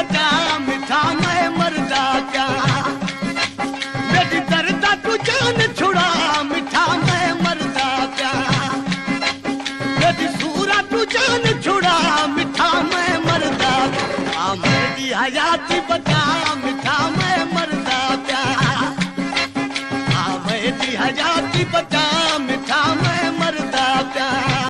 बचा मिठा मैं मरदा क्या, मेरी दर्दा तू जान छुड़ा मिठा मैं मरदा क्या, मेरी सूरा तू जान छुड़ा मिठा मैं मरदा, मेरी हयाती बचा मिठा मैं मरदा क्या, मेरी हयाती बचा